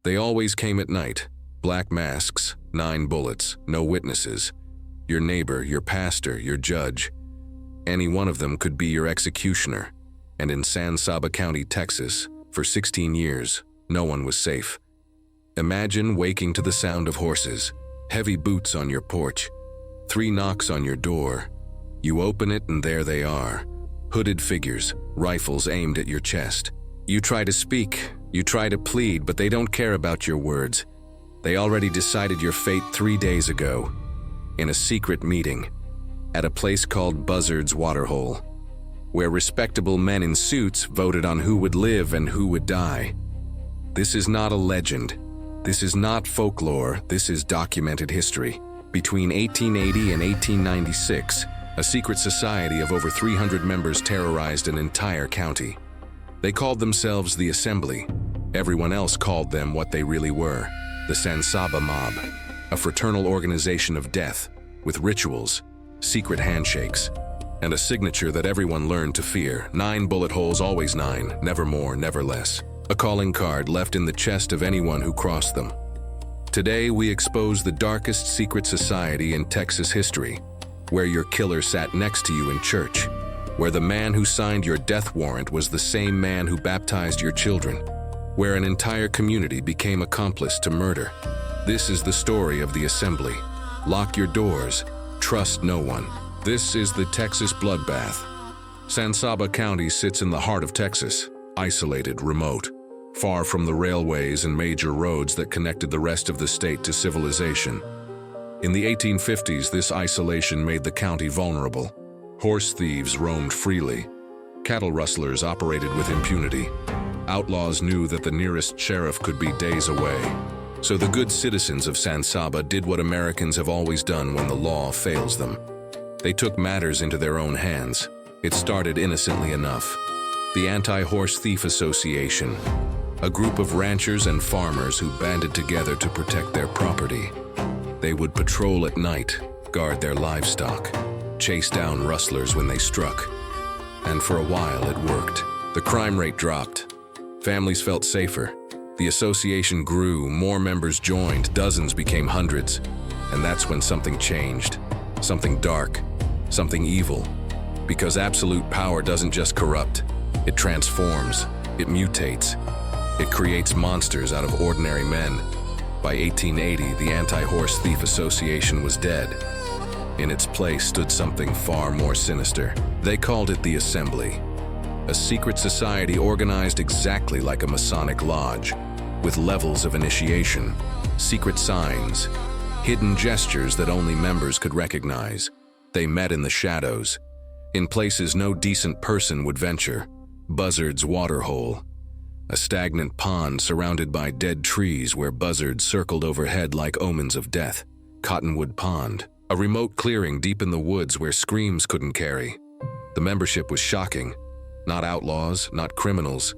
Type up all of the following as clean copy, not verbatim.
They always came at night. Black masks, 9 bullets, no witnesses. Your neighbor, your pastor, your judge. Any one of them could be your executioner. And in San Saba County, Texas, for 16 years, no one was safe. Imagine waking to the sound of horses, heavy boots on your porch, 3 knocks on your door. You open it and there they are, hooded figures, rifles aimed at your chest. You try to speak, you try to plead, but they don't care about your words. They already decided your fate 3 days ago, in a secret meeting, at a place called Buzzard's Waterhole, where respectable men in suits voted on who would live and who would die. This is not a legend. This is not folklore, this is documented history. Between 1880 and 1896, a secret society of over 300 members terrorized an entire county. They called themselves the Assembly. Everyone else called them what they really were, the San Saba Mob, a fraternal organization of death, with rituals, secret handshakes, and a signature that everyone learned to fear. 9 bullet holes, always 9, never more, never less. A calling card left in the chest of anyone who crossed them. Today, we expose the darkest secret society in Texas history, where your killer sat next to you in church, where the man who signed your death warrant was the same man who baptized your children, where an entire community became accomplice to murder. This is the story of the Assembly. Lock your doors. Trust no one. This is the Texas bloodbath. San Saba County sits in the heart of Texas, isolated, remote, far from the railways and major roads that connected the rest of the state to civilization. In the 1850s, this isolation made the county vulnerable. Horse thieves roamed freely. Cattle rustlers operated with impunity. Outlaws knew that the nearest sheriff could be days away. So the good citizens of San Saba did what Americans have always done when the law fails them. They took matters into their own hands. It started innocently enough. The Anti-Horse Thief Association, a group of ranchers and farmers who banded together to protect their property. They would patrol at night, guard their livestock, chase down rustlers when they struck. And for a while it worked. The crime rate dropped. Families felt safer. The association grew, more members joined, dozens became hundreds. And that's when something changed. Something dark, something evil. Because absolute power doesn't just corrupt, it transforms, it mutates. It creates monsters out of ordinary men. By 1880, the Anti-Horse Thief Association was dead. In its place stood something far more sinister. They called it the Assembly, a secret society organized exactly like a Masonic lodge, with levels of initiation, secret signs, hidden gestures that only members could recognize. They met in the shadows, in places no decent person would venture. Buzzard's Waterhole, a stagnant pond surrounded by dead trees where buzzards circled overhead like omens of death. Cottonwood Pond, a remote clearing deep in the woods where screams couldn't carry. The membership was shocking. Not outlaws, not criminals,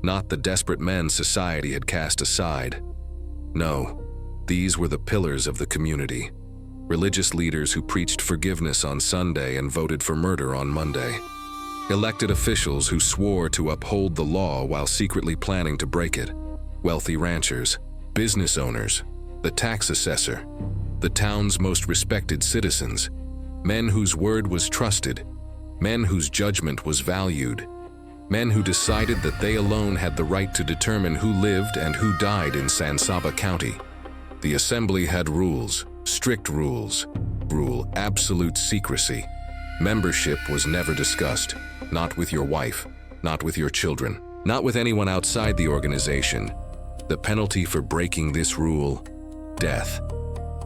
not the desperate men society had cast aside. No, these were the pillars of the community. Religious leaders who preached forgiveness on Sunday and voted for murder on Monday. Elected officials who swore to uphold the law while secretly planning to break it. Wealthy ranchers, business owners, the tax assessor, the town's most respected citizens, men whose word was trusted, men whose judgment was valued, men who decided that they alone had the right to determine who lived and who died in San Saba County. The Assembly had rules, strict rules, absolute secrecy. Membership was never discussed, not with your wife, not with your children, not with anyone outside the organization. The penalty for breaking this rule: death.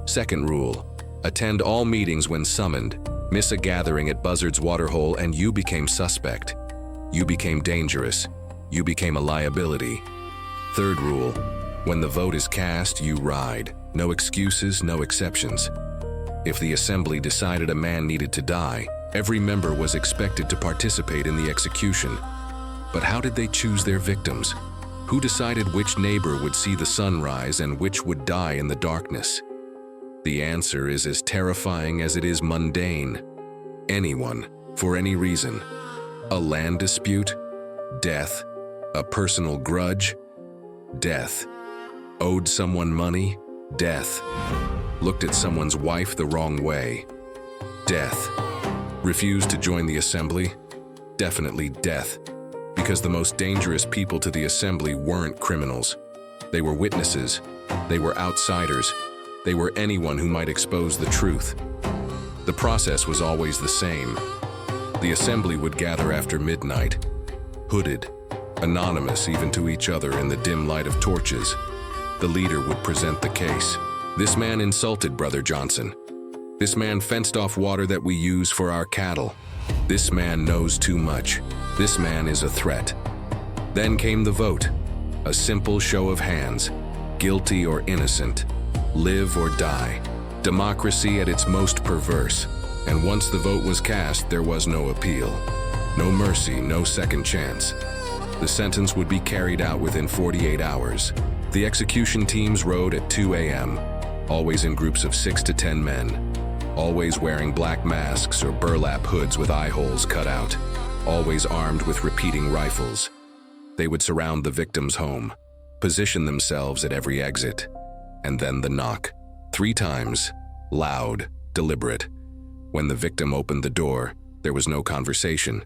Second rule: attend all meetings when summoned. Miss a gathering at Buzzard's Waterhole and you became suspect. You became dangerous. You became a liability. Third rule: when the vote is cast, you ride. No excuses, no exceptions. If the Assembly decided a man needed to die, every member was expected to participate in the execution. But how did they choose their victims? Who decided which neighbor would see the sunrise and which would die in the darkness? The answer is as terrifying as it is mundane. Anyone, for any reason. A land dispute? Death. A personal grudge? Death. Owed someone money? Death. Looked at someone's wife the wrong way? Death. Refused to join the assembly? Definitely death. Because the most dangerous people to the assembly weren't criminals. They were witnesses. They were outsiders. They were anyone who might expose the truth. The process was always the same. The assembly would gather after midnight, hooded, anonymous even to each other in the dim light of torches. The leader would present the case. This man insulted Brother Johnson. This man fenced off water that we use for our cattle. This man knows too much. This man is a threat. Then came the vote. A simple show of hands, guilty or innocent, live or die. Democracy at its most perverse. And once the vote was cast, there was no appeal. No mercy, no second chance. The sentence would be carried out within 48 hours. The execution teams rode at 2 a.m., always in groups of 6 to 10 men, always wearing black masks or burlap hoods with eye holes cut out, always armed with repeating rifles. They would surround the victim's home, position themselves at every exit, and then the knock. 3 times, loud, deliberate. When the victim opened the door, there was no conversation,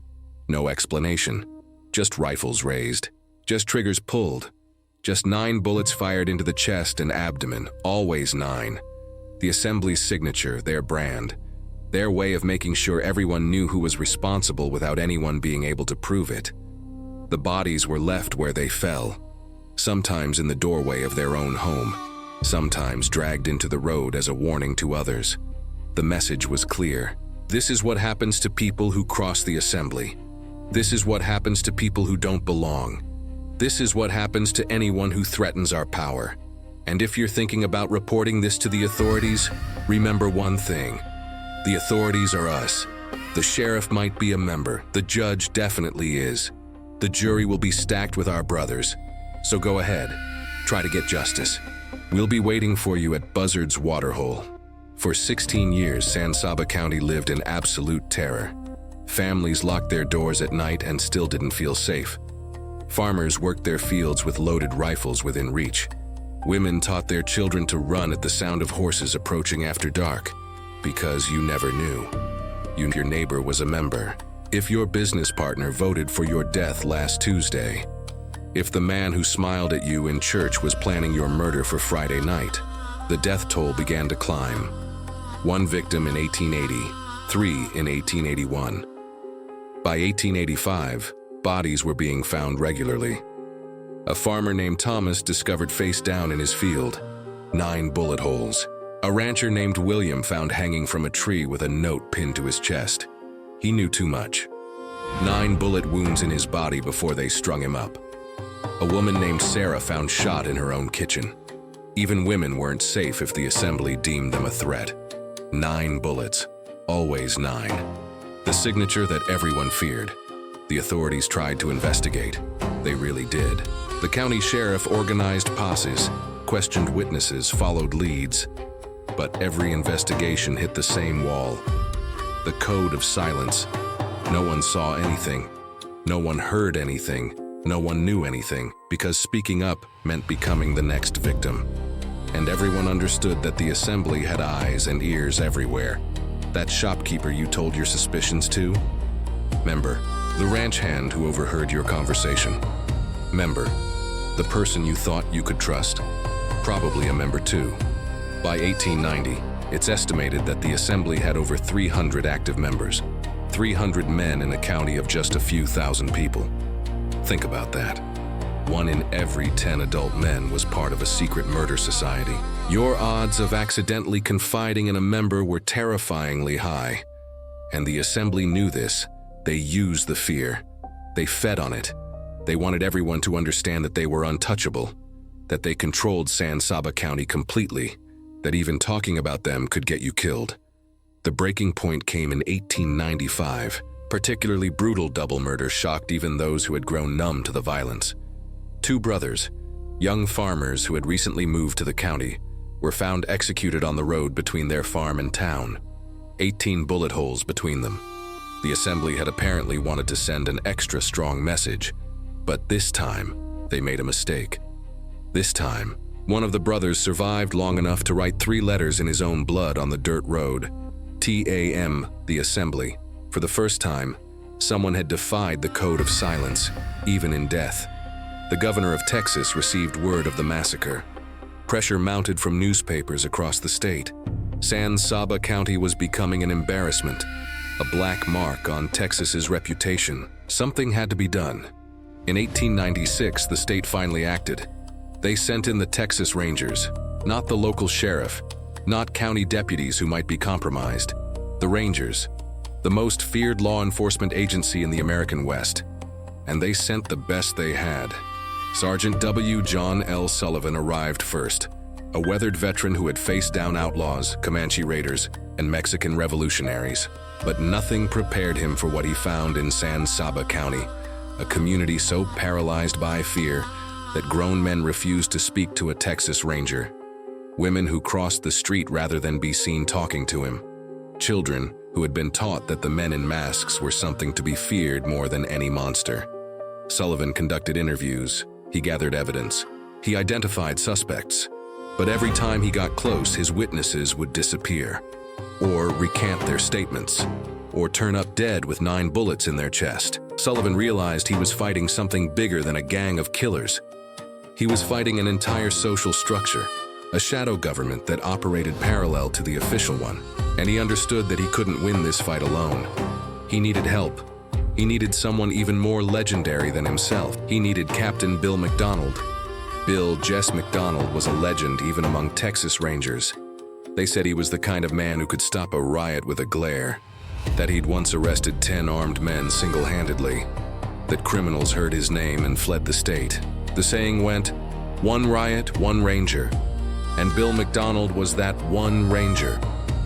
no explanation, just rifles raised, just triggers pulled, just 9 bullets fired into the chest and abdomen, always 9. The assembly's signature, their brand, their way of making sure everyone knew who was responsible without anyone being able to prove it. The bodies were left where they fell, sometimes in the doorway of their own home, sometimes dragged into the road as a warning to others. The message was clear. This is what happens to people who cross the assembly. This is what happens to people who don't belong. This is what happens to anyone who threatens our power. And if you're thinking about reporting this to the authorities, remember one thing. The authorities are us. The sheriff might be a member. The judge definitely is. The jury will be stacked with our brothers. So go ahead. Try to get justice. We'll be waiting for you at Buzzard's Waterhole. For 16 years, San Saba County lived in absolute terror. Families locked their doors at night and still didn't feel safe. Farmers worked their fields with loaded rifles within reach. Women taught their children to run at the sound of horses approaching after dark, because you never knew. Your neighbor was a member. If your business partner voted for your death last Tuesday, if the man who smiled at you in church was planning your murder for Friday night, the death toll began to climb. 1 victim in 1880, 3 in 1881. By 1885, bodies were being found regularly. A farmer named Thomas discovered face down in his field, 9 bullet holes. A rancher named William found hanging from a tree with a note pinned to his chest. He knew too much. 9 bullet wounds in his body before they strung him up. A woman named Sarah found shot in her own kitchen. Even women weren't safe if the assembly deemed them a threat. 9 bullets, always 9. The signature that everyone feared. The authorities tried to investigate. They really did. The county sheriff organized posses, questioned witnesses, followed leads. But every investigation hit the same wall. The code of silence. No one saw anything. No one heard anything. No one knew anything, because speaking up meant becoming the next victim. And everyone understood that the assembly had eyes and ears everywhere. That shopkeeper you told your suspicions to? Member, the ranch hand who overheard your conversation. Member, the person you thought you could trust. Probably a member too. By 1890, it's estimated that the assembly had over 300 active members. 300 men in a county of just a few thousand people. Think about that. 1 in every 10 adult men was part of a secret murder society. Your odds of accidentally confiding in a member were terrifyingly high. And the assembly knew this. They used the fear. They fed on it. They wanted everyone to understand that they were untouchable, that they controlled San Saba County completely, that even talking about them could get you killed. The breaking point came in 1895. Particularly brutal double murder shocked even those who had grown numb to the violence. 2 brothers, young farmers who had recently moved to the county, were found executed on the road between their farm and town. 18 bullet holes between them. The assembly had apparently wanted to send an extra strong message, but this time they made a mistake. This time, One of the brothers survived long enough to write 3 letters in his own blood on the dirt road. TAM, the assembly. For the first time, someone had defied the code of silence, even in death. The governor of Texas received word of the massacre. Pressure mounted from newspapers across the state. San Saba County was becoming an embarrassment, a black mark on Texas's reputation. Something had to be done. In 1896, the state finally acted. They sent in the Texas Rangers, not the local sheriff, not county deputies who might be compromised. The Rangers, the most feared law enforcement agency in the American West. And they sent the best they had. Sergeant W. John L. Sullivan arrived first, a weathered veteran who had faced down outlaws, Comanche raiders, and Mexican revolutionaries. But nothing prepared him for what he found in San Saba County, a community so paralyzed by fear that grown men refused to speak to a Texas Ranger. Women who crossed the street rather than be seen talking to him. Children who had been taught that the men in masks were something to be feared more than any monster. Sullivan conducted interviews. He gathered evidence. He identified suspects. But every time he got close, his witnesses would disappear, or recant their statements, or turn up dead with 9 bullets in their chest. Sullivan realized he was fighting something bigger than a gang of killers. He was fighting an entire social structure, a shadow government that operated parallel to the official one, and he understood that he couldn't win this fight alone. He needed help. He needed someone even more legendary than himself. He needed Captain Bill McDonald. Bill Jess McDonald was a legend even among Texas Rangers. They said he was the kind of man who could stop a riot with a glare, that he'd once arrested 10 armed men single-handedly, that criminals heard his name and fled the state. The saying went, "One riot, one ranger." And Bill McDonald was that one ranger.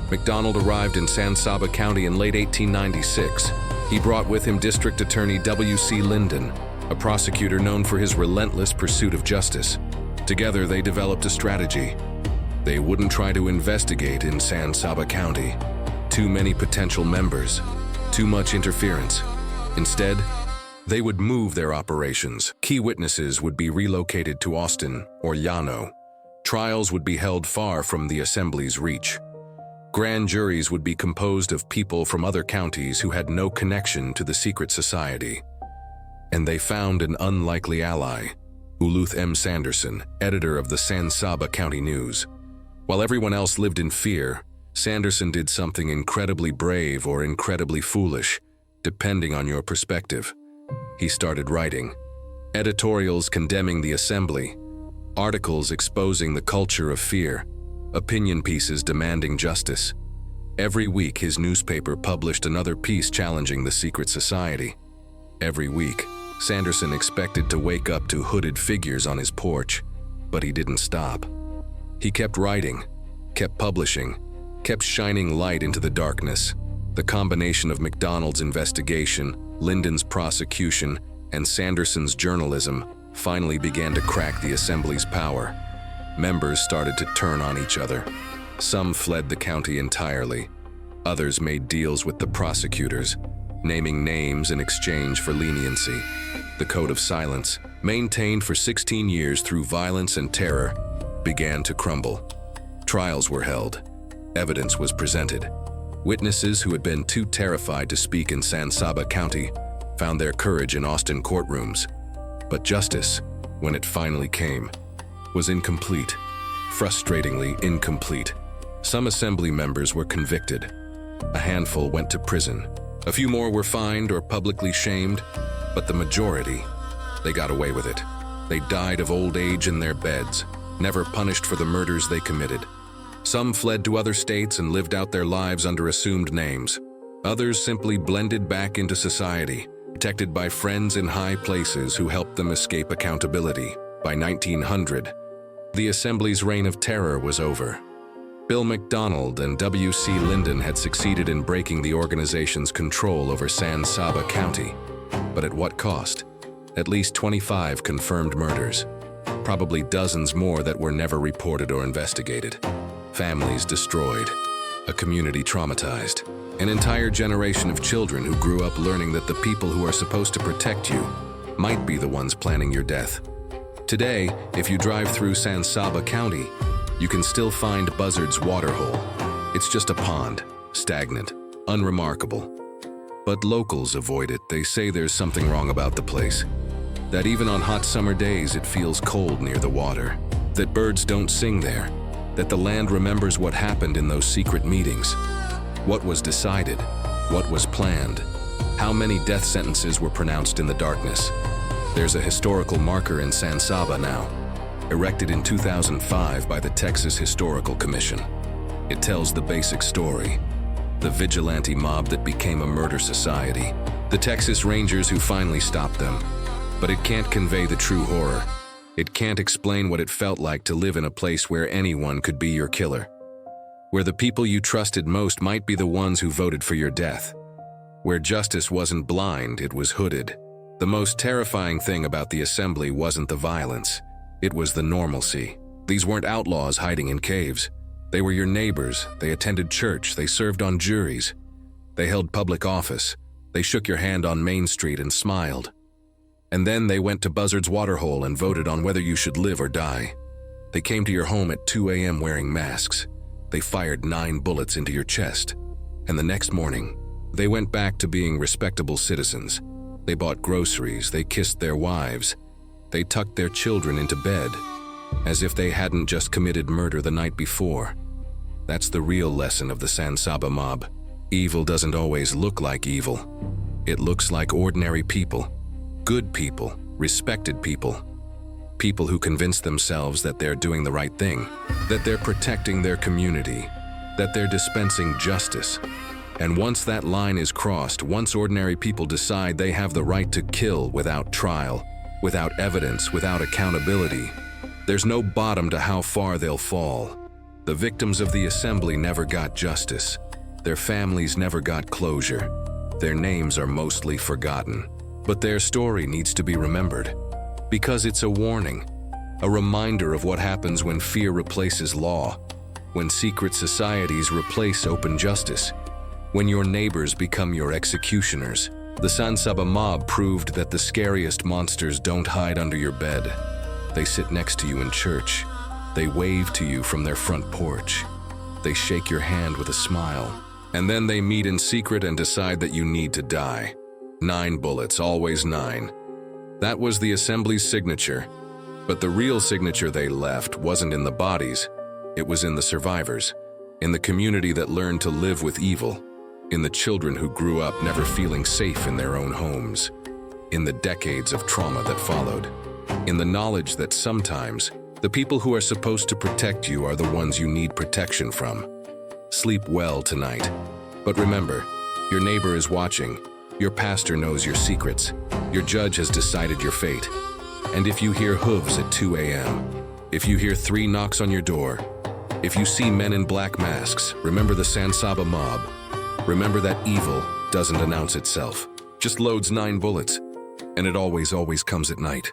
McDonald arrived in San Saba County in late 1896. He brought with him District Attorney W.C. Linden, a prosecutor known for his relentless pursuit of justice. Together, they developed a strategy. They wouldn't try to investigate in San Saba County. Too many potential members, too much interference. Instead, they would move their operations. Key witnesses would be relocated to Austin or Llano. Trials would be held far from the assembly's reach. Grand juries would be composed of people from other counties who had no connection to the secret society. And they found an unlikely ally, Ulluth M. Sanderson, editor of the San Saba County News. While everyone else lived in fear, Sanderson did something incredibly brave or incredibly foolish, depending on your perspective. He started writing editorials condemning the assembly, articles exposing the culture of fear, opinion pieces demanding justice. Every week, his newspaper published another piece challenging the secret society. Every week, Sanderson expected to wake up to hooded figures on his porch, but he didn't stop. He kept writing, kept publishing, kept shining light into the darkness. The combination of McDonald's investigation, Linden's prosecution, and Sanderson's journalism finally began to crack the assembly's power. Members started to turn on each other. Some fled the county entirely. Others made deals with the prosecutors, naming names in exchange for leniency. The code of silence, maintained for 16 years through violence and terror, began to crumble. Trials were held. Evidence was presented. Witnesses who had been too terrified to speak in San Saba County found their courage in Austin courtrooms. But justice, when it finally came, was incomplete, frustratingly incomplete. Some assembly members were convicted. A handful went to prison. A few more were fined or publicly shamed, but the majority, they got away with it. They died of old age in their beds, never punished for the murders they committed. Some fled to other states and lived out their lives under assumed names. Others simply blended back into society, protected by friends in high places who helped them escape accountability. By 1900, the Assembly's reign of terror was over. Bill McDonald and W.C. Linden had succeeded in breaking the organization's control over San Saba County. But at what cost? At least 25 confirmed murders. Probably dozens more that were never reported or investigated. Families destroyed. A community traumatized. An entire generation of children who grew up learning that the people who are supposed to protect you might be the ones planning your death. Today, if you drive through San Saba County, you can still find Buzzard's waterhole. It's just a pond, stagnant, unremarkable. But locals avoid it. They say there's something wrong about the place. That even on hot summer days it feels cold near the water. That birds don't sing there. That the land remembers what happened in those secret meetings. What was decided? What was planned? How many death sentences were pronounced in the darkness? There's a historical marker in San Saba now, erected in 2005 by the Texas Historical Commission. It tells the basic story. The Vigilante mob that became a murder society. The Texas Rangers who finally stopped them. But it can't convey the true horror. It can't explain what it felt like to live in a place where anyone could be your killer. Where the people you trusted most might be the ones who voted for your death. Where justice wasn't blind, it was hooded. The most terrifying thing about the assembly wasn't the violence. It was the normalcy. These weren't outlaws hiding in caves. They were your neighbors. They attended church. They served on juries. They held public office. They shook your hand on Main Street and smiled. And then they went to Buzzard's waterhole and voted on whether you should live or die. They came to your home at 2 a.m. wearing masks. They fired 9 bullets into your chest. And the next morning, they went back to being respectable citizens. They bought groceries, they kissed their wives, they tucked their children into bed, as if they hadn't just committed murder the night before. That's the real lesson of the San Saba mob. Evil doesn't always look like evil. It looks like ordinary people, good people, respected people. People who convince themselves that they're doing the right thing, that they're protecting their community, that they're dispensing justice. And once that line is crossed, once ordinary people decide they have the right to kill without trial, without evidence, without accountability, there's no bottom to how far they'll fall. The victims of the assembly never got justice. Their families never got closure. Their names are mostly forgotten. But their story needs to be remembered. Because it's a warning, a reminder of what happens when fear replaces law, when secret societies replace open justice, when your neighbors become your executioners. The San Saba mob proved that the scariest monsters don't hide under your bed. They sit next to you in church. They wave to you from their front porch. They shake your hand with a smile. And then they meet in secret and decide that you need to die. 9 bullets, always 9. That was the assembly's signature. But the real signature they left wasn't in the bodies. It was in the survivors, in the community that learned to live with evil, in the children who grew up never feeling safe in their own homes, in the decades of trauma that followed, in the knowledge that sometimes the people who are supposed to protect you are the ones you need protection from. Sleep well tonight. But remember, your neighbor is watching, your pastor knows your secrets, your judge has decided your fate. And if you hear hooves at 2 a.m., if you hear 3 knocks on your door, if you see men in black masks, remember the San Saba mob. Remember that evil doesn't announce itself, just loads 9 bullets, and it always comes at night.